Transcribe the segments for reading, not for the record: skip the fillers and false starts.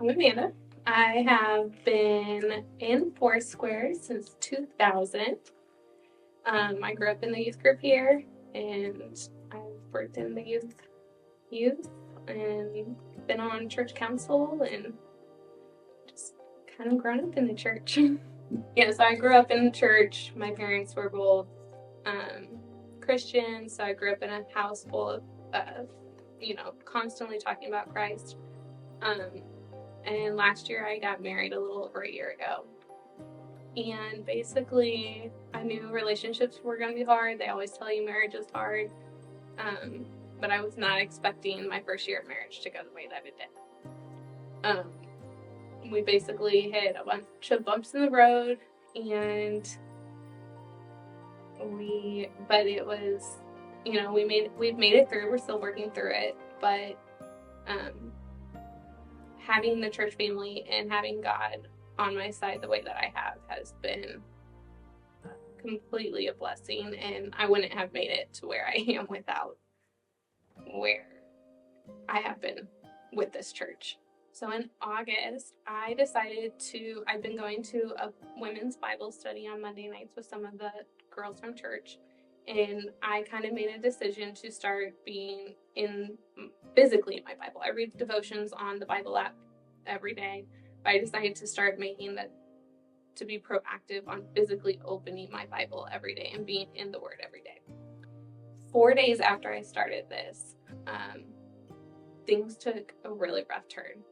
I'm Amanda. I have been in Foursquare since 2000. I grew up in the youth group here, and I've worked in the youth, and been on church council, and just kind of grown up in the church. Yeah, so I grew up in church. My parents were both Christians, so I grew up in a house full of, constantly talking about Christ. And last year I got married a little over a year ago. And basically, I knew relationships were going to be hard. They always tell you marriage is hard. But I was not expecting my first year of marriage to go the way that it did. We basically hit a bunch of bumps in the road, but it was, we've made it through. We're still working through it, but having the church family and having God on my side the way that I have has been completely a blessing, and I wouldn't have made it to where I am without where I have been with this church. So in August, I've been going to a women's Bible study on Monday nights with some of the girls from church, and I kind of made a decision to start being physically in my Bible. I read devotions on the Bible app every day, but I decided to start to be proactive on physically opening my Bible every day and being in the Word every day. 4 days after I started this, things took a really rough turn.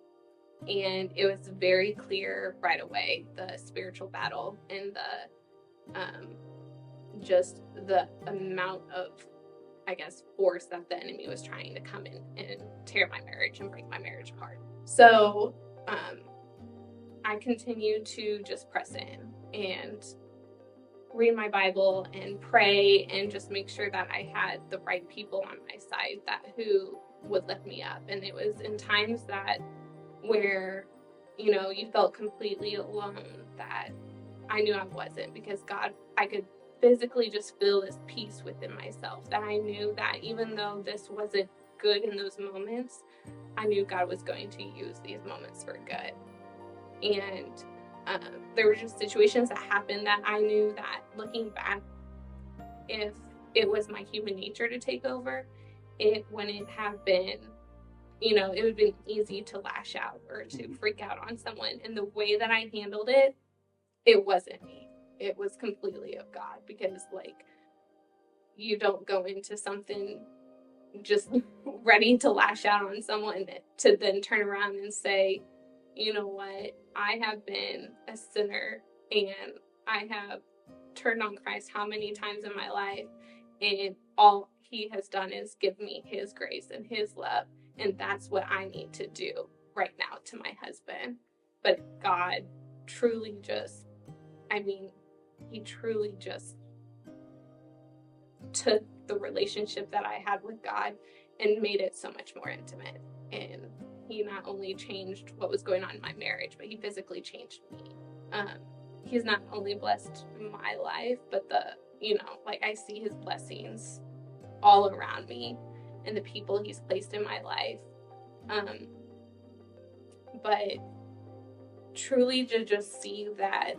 And it was very clear right away, the spiritual battle and just the amount of, force that the enemy was trying to come in and tear my marriage and break my marriage apart. So I continued to just press in and read my Bible and pray and just make sure that I had the right people on my side who would lift me up. And it was in times where, you felt completely alone, that I knew I wasn't, because I could physically just feel this peace within myself, that I knew that even though this wasn't good in those moments, I knew God was going to use these moments for good. And there were just situations that happened that I knew that, looking back, if it was my human nature to take over, it wouldn't have been, it would have been easy to lash out or to freak out on someone. And the way that I handled it, it wasn't me. It was completely of God, because you don't go into something just ready to lash out on someone to then turn around and say, you know what, I have been a sinner and I have turned on Christ how many times in my life, and all he has done is give me his grace and his love, and that's what I need to do right now to my husband. But God truly he truly just took the relationship that I had with God and made it so much more intimate. And he not only changed what was going on in my marriage, but he physically changed me. He's not only blessed my life, but I see his blessings all around me and the people he's placed in my life. But truly to just see that,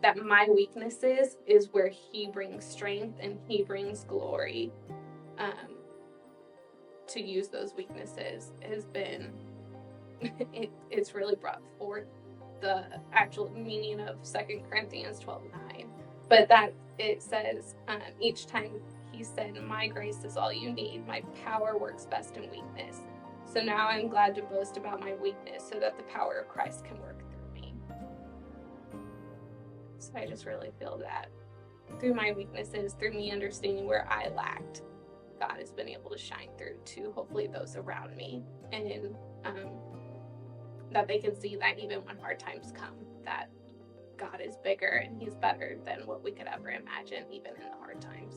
that my weaknesses is where he brings strength and he brings glory. To use those weaknesses has been, it's really brought forth the actual meaning of 2 Corinthians 12:9. But that it says, each time he said, my grace is all you need. My power works best in weakness. So now I'm glad to boast about my weakness so that the power of Christ can work through me. So I just really feel that through my weaknesses, through me understanding where I lacked, God has been able to shine through to hopefully those around me, and that they can see that even when hard times come, that God is bigger and he's better than what we could ever imagine, even in the hard times.